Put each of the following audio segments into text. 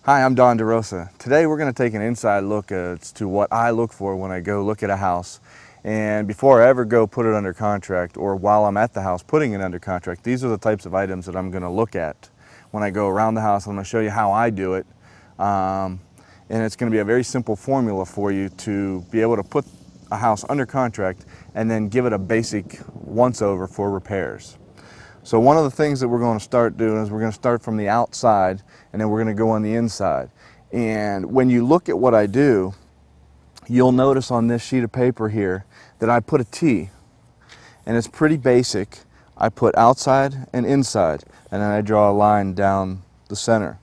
Hi, I'm DeRosa. Today we're going to take an inside look as to what I look for when I go look at a house. And before I ever go put it under contract, or while I'm at the house putting it under contract, these are the types of items that I'm going to look at when I go around the house. I'm going to show you how I do it. And it's going to be a very simple formula for you to be able to put a house under contract and then give it a basic once-over for repairs. So one of the things that we're going to start doing is we're going to start from the outside and then we're going to go on the inside. And when you look at what I do, you'll notice on this sheet of paper here that I put a T, and it's pretty basic. I put outside and inside, and then I draw a line down the center.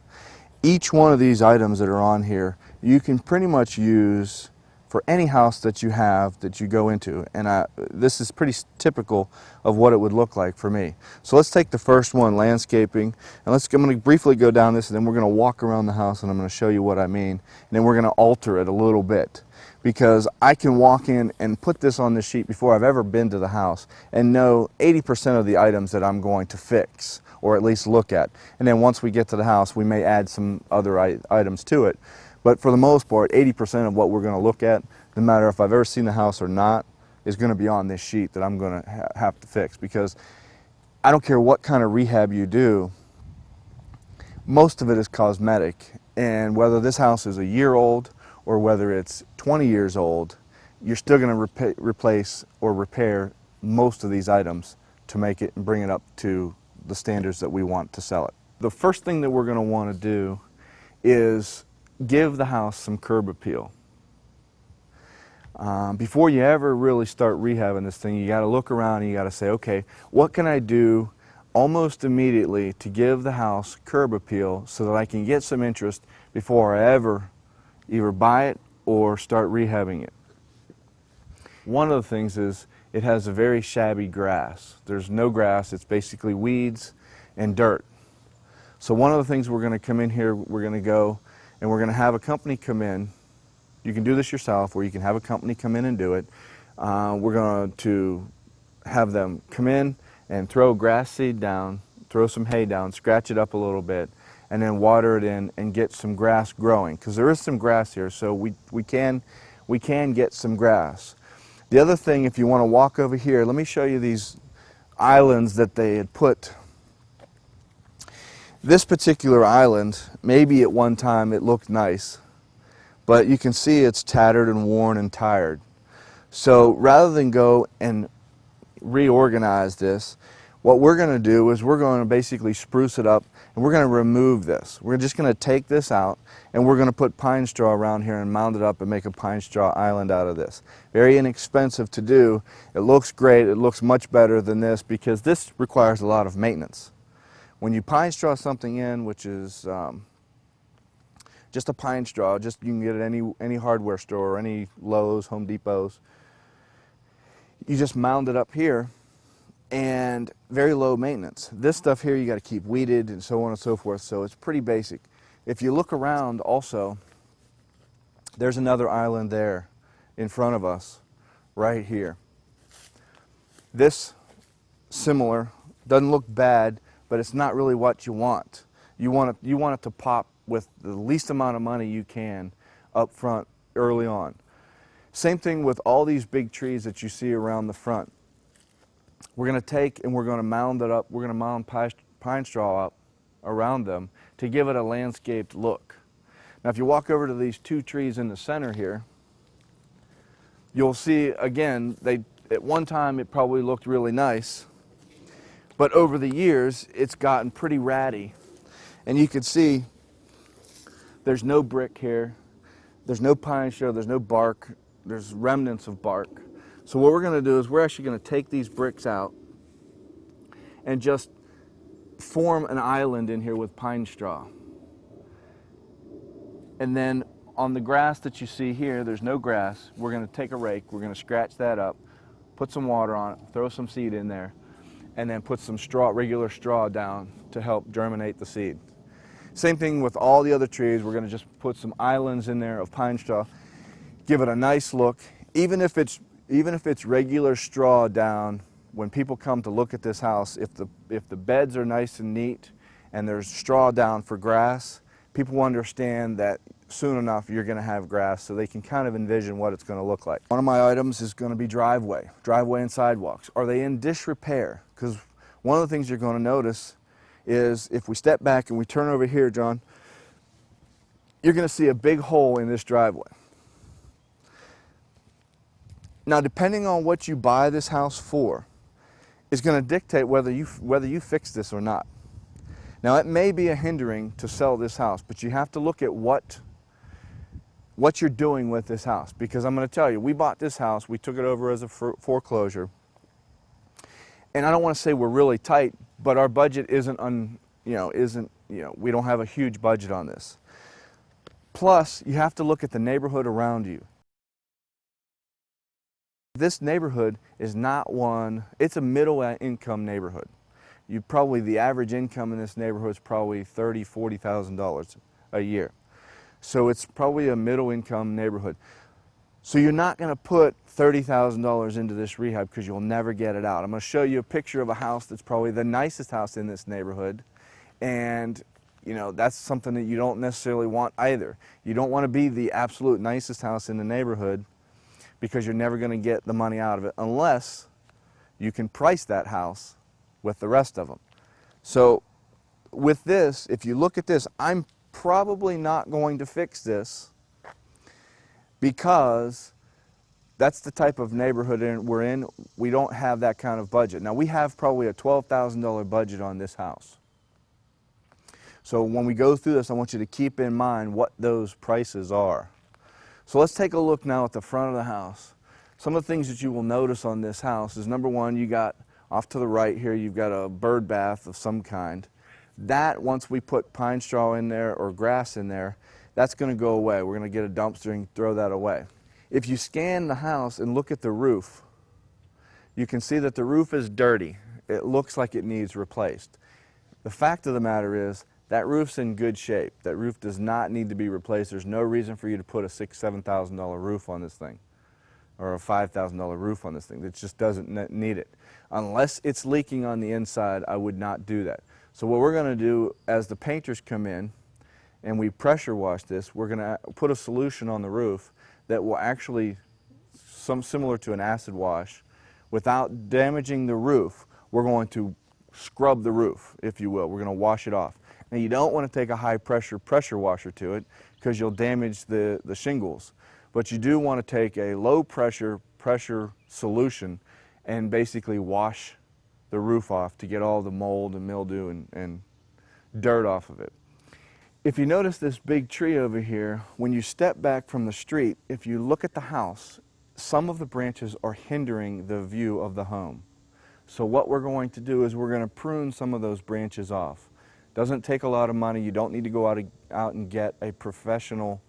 Each one of these items that are on here you can pretty much use for any house that you have that you go into, and this is pretty typical of what it would look like for me. So let's take the first one, landscaping, and I'm going to briefly go down this, and then we're going to walk around the house and I'm going to show you what I mean, and then we're going to alter it a little bit, because I can walk in and put this on this sheet before I've ever been to the house and know 80% of the items that I'm going to fix or at least look at, and then once we get to the house we may add some other items to it. But for the most part, 80% of what we're going to look at, no matter if I've ever seen the house or not, is going to be on this sheet that I'm going to have to fix. Because I don't care what kind of rehab you do, most of it is cosmetic. And whether this house is a year old or whether it's 20 years old, you're still going to replace or repair most of these items to make it and bring it up to the standards that we want to sell it. The first thing that we're going to want to do is give the house some curb appeal. Before you ever really start rehabbing this thing, you got to look around and you got to say, okay, what can I do almost immediately to give the house curb appeal so that I can get some interest before I ever either buy it or start rehabbing it? One of the things is it has a very shabby grass. There's no grass, it's basically weeds and dirt. So one of the things we're going to come in here, we're going to go and we're going to have a company come in. You can do this yourself, or you can have a company come in and do it. We're going to have them come in and throw grass seed down, throw some hay down, scratch it up a little bit, and then water it in and get some grass growing. Because there is some grass here, so we can get some grass. The other thing, if you want to walk over here, let me show you these islands that they had put. This particular island, maybe at one time it looked nice, but you can see it's tattered and worn and tired. So rather than go and reorganize this, what we're going to do is we're going to basically spruce it up and we're going to remove this. We're just going to take this out and we're going to put pine straw around here and mound it up and make a pine straw island out of this. Very inexpensive to do. It looks great. It looks much better than this because this requires a lot of maintenance. When you pine straw something in, which is just a pine straw, you can get it at any hardware store, or any Lowe's, Home Depots. You just mound it up here, and very low maintenance. This stuff here you got to keep weeded and so on and so forth, so it's pretty basic. If you look around also, there's another island there in front of us, right here. This, similar, doesn't look bad, but it's not really what you want. You want it to pop with the least amount of money you can up front early on. Same thing with all these big trees that you see around the front. We're going to take and we're going to mound it up. We're going to mound pine straw up around them to give it a landscaped look. Now if you walk over to these two trees in the center here, you'll see again, at one time it probably looked really nice, but over the years it's gotten pretty ratty. And you can see there's no brick here, there's no pine straw, there's no bark, there's remnants of bark. So what we're going to do is we're actually going to take these bricks out and just form an island in here with pine straw. And then on the grass that you see here, there's no grass. We're going to take a rake, we're going to scratch that up, put some water on it, throw some seed in there, and then put some straw, regular straw down to help germinate the seed. Same thing with all the other trees. We're going to just put some islands in there of pine straw, give it a nice look. Even if it's regular straw down, when people come to look at this house, if the beds are nice and neat and there's straw down for grass, people understand that soon enough you're going to have grass, so they can kind of envision what it's going to look like. One of my items is going to be driveway and sidewalks. Are they in disrepair? Because one of the things you're going to notice is if we step back and we turn over here, John, you're going to see a big hole in this driveway. Now, depending on what you buy this house for, is going to dictate whether you fix this or not. Now, it may be a hindering to sell this house, but you have to look at what you're doing with this house. Because I'm going to tell you, we bought this house, we took it over as a foreclosure, and I don't want to say we're really tight, but our budget we don't have a huge budget on this. Plus, you have to look at the neighborhood around you. This neighborhood is not one, it's a middle income neighborhood. The average income in this neighborhood is probably $30,000, $40,000 a year. So it's probably a middle income neighborhood. So you're not going to put $30,000 into this rehab because you'll never get it out. I'm going to show you a picture of a house that's probably the nicest house in this neighborhood, and that's something that you don't necessarily want either. You don't want to be the absolute nicest house in the neighborhood because you're never going to get the money out of it unless you can price that house with the rest of them. So with this, if you look at this, I'm probably not going to fix this because that's the type of neighborhood we're in. We don't have that kind of budget. Now, we have probably a $12,000 budget on this house. So when we go through this, I want you to keep in mind what those prices are. So let's take a look now at the front of the house. Some of the things that you will notice on this house is, number one, you got off to the right here, you've got a bird bath of some kind. That, once we put pine straw in there or grass in there, that's going to go away. We're going to get a dumpster and throw that away. If you scan the house and look at the roof, you can see that the roof is dirty. It looks like it needs replaced. The fact of the matter is, that roof's in good shape. That roof does not need to be replaced. There's no reason for you to put a $6,000, $7,000 roof on this thing, or a $5,000 roof on this thing. It just doesn't need it. Unless it's leaking on the inside, I would not do that. So what we're going to do, as the painters come in and we pressure wash this, we're going to put a solution on the roof that will actually, similar to an acid wash, without damaging the roof. We're going to scrub the roof, if you will. We're going to wash it off. Now, you don't want to take a high pressure washer to it because you'll damage the shingles. But you do want to take a low pressure solution and basically wash the roof off to get all the mold and mildew and dirt off of it. If you notice this big tree over here, when you step back from the street, if you look at the house, some of the branches are hindering the view of the home. So what we're going to do is we're going to prune some of those branches off. Doesn't take a lot of money. You don't need to go out and get a professional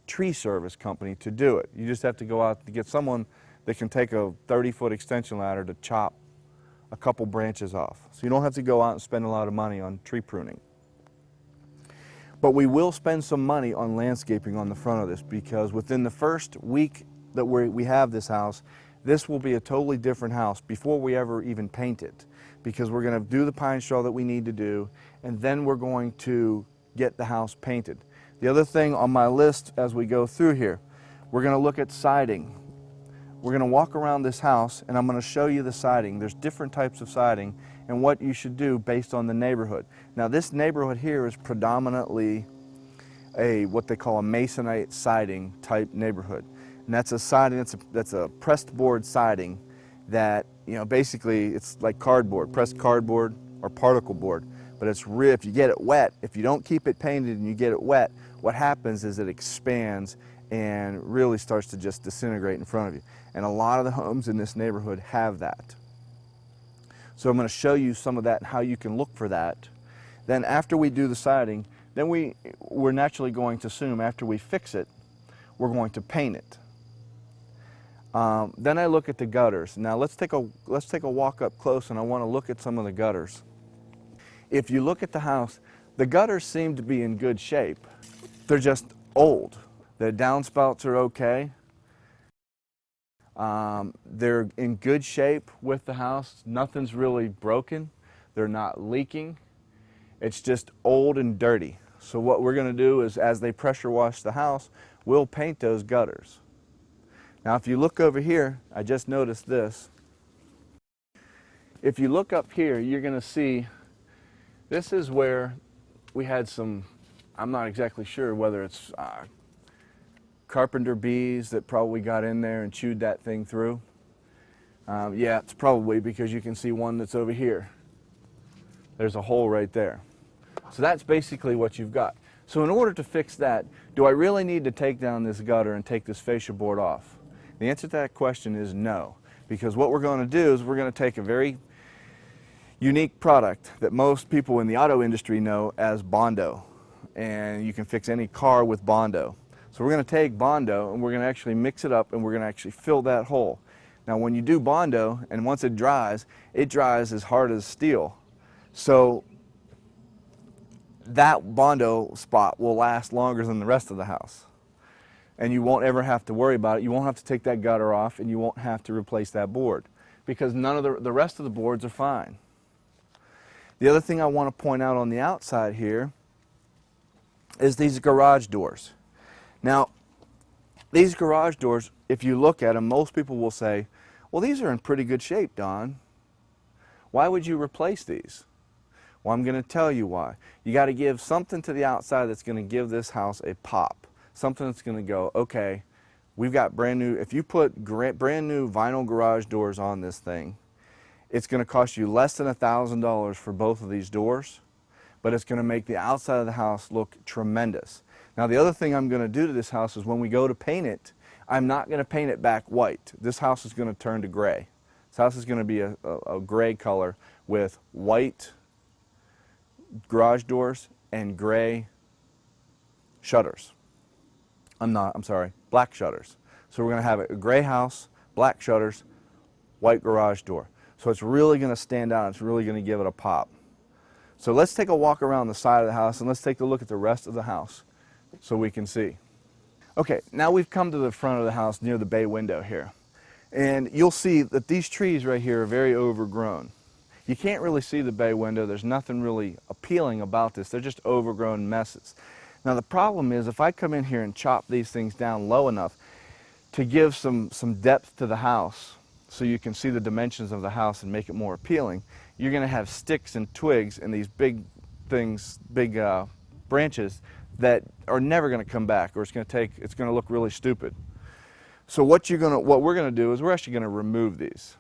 tree service company to do it. You just have to go out to get someone that can take a 30-foot extension ladder to chop a couple branches off. So you don't have to go out and spend a lot of money on tree pruning. But we will spend some money on landscaping on the front of this, because within the first week that we have this house, this will be a totally different house before we ever even paint it, because we're going to do the pine straw that we need to do, and then we're going to get the house painted. The other thing on my list as we go through here, we're going to look at siding. We're going to walk around this house and I'm going to show you the siding. There's different types of siding and what you should do based on the neighborhood. Now, this neighborhood here is predominantly what they call a masonite siding type neighborhood. And that's a siding, that's a pressed board siding that, basically it's like cardboard, pressed cardboard or particle board. But it's if you get it wet, if you don't keep it painted and you get it wet, what happens is it expands and really starts to just disintegrate in front of you. And a lot of the homes in this neighborhood have that. So I'm going to show you some of that and how you can look for that. Then after we do the siding, then we're naturally going to assume after we fix it, we're going to paint it. Then I look at the gutters. Now let's take a walk up close, and I want to look at some of the gutters. If you look at the house, the gutters seem to be in good shape. They're just old. The downspouts are okay. They're in good shape with the house. Nothing's really broken. They're not leaking. It's just old and dirty. So what we're going to do is, as they pressure wash the house, we'll paint those gutters. Now if you look over here, I just noticed this. If you look up here, you're going to see this is where we had some, I'm not exactly sure whether it's carpenter bees that probably got in there and chewed that thing through. Yeah, it's probably, because you can see one that's over here. There's a hole right there. So that's basically what you've got. So in order to fix that, do I really need to take down this gutter and take this fascia board off? The answer to that question is no, because what we're going to do is we're going to take a very unique product that most people in the auto industry know as Bondo, and you can fix any car with Bondo. So we're going to take Bondo and we're going to actually mix it up and we're going to actually fill that hole. Now when you do Bondo, and once it dries as hard as steel. So that Bondo spot will last longer than the rest of the house. And you won't ever have to worry about it. You won't have to take that gutter off, and you won't have to replace that board, because none of the rest of the boards are fine. The other thing I want to point out on the outside here is these garage doors. Now, these garage doors, if you look at them, most people will say, well, these are in pretty good shape, Don. Why would you replace these? Well, I'm going to tell you why. You got to give something to the outside that's going to give this house a pop. Something that's going to go, okay, we've got brand new, if you put brand new vinyl garage doors on this thing, it's going to cost you less than $1,000 for both of these doors, but it's going to make the outside of the house look tremendous. Now the other thing I'm going to do to this house is when we go to paint it, I'm not going to paint it back white. This house is going to turn to gray. This house is going to be a gray color with white garage doors and gray shutters. Black shutters. So we're going to have a gray house, black shutters, white garage door. So it's really going to stand out. It's really going to give it a pop. So let's take a walk around the side of the house and let's take a look at the rest of the house so we can see. Okay, now we've come to the front of the house near the bay window here. And you'll see that these trees right here are very overgrown. You can't really see the bay window. There's nothing really appealing about this. They're just overgrown messes. Now the problem is if I come in here and chop these things down low enough to give some depth to the house so you can see the dimensions of the house and make it more appealing, you're going to have sticks and twigs and these big things, branches that are never going to come back, or it's going to look really stupid. So what we're going to do is we're actually going to remove these.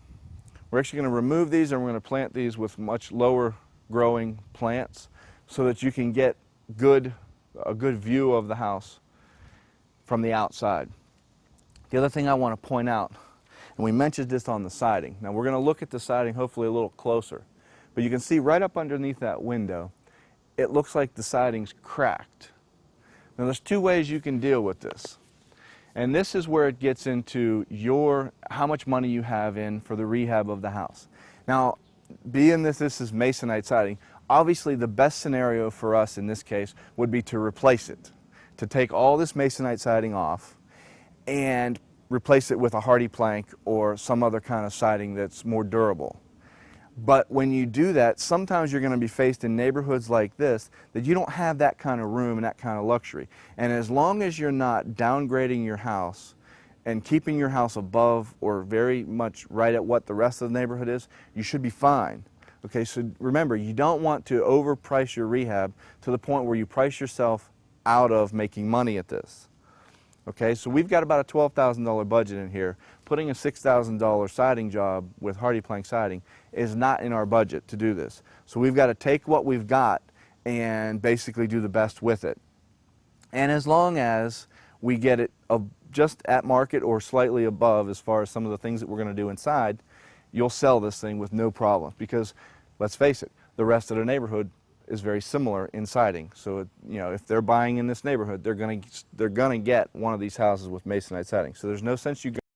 We're actually going to remove these and we're going to plant these with much lower growing plants so that you can get a good view of the house from the outside. The other thing I want to point out, and we mentioned this on the siding. Now we're going to look at the siding hopefully a little closer, but you can see right up underneath that window, it looks like the siding's cracked. Now there's two ways you can deal with this. And this is where it gets into how much money you have in for the rehab of the house. Now, being that this is masonite siding, obviously the best scenario for us in this case would be to replace it, to take all this masonite siding off and replace it with a hardy plank or some other kind of siding that's more durable. But when you do that, sometimes you're going to be faced in neighborhoods like this that you don't have that kind of room and that kind of luxury. And as long as you're not downgrading your house and keeping your house above or very much right at what the rest of the neighborhood is, you should be fine. Okay, so remember, you don't want to overprice your rehab to the point where you price yourself out of making money at this. Okay, so we've got about a $12,000 budget in here. Putting a $6,000 siding job with hardy plank siding is not in our budget to do this. So we've got to take what we've got and basically do the best with it. And as long as we get it just at market or slightly above as far as some of the things that we're going to do inside, you'll sell this thing with no problem, because let's face it, the rest of the neighborhood is very similar in siding. So if they're buying in this neighborhood, they're going to get one of these houses with masonite siding. So there's no sense you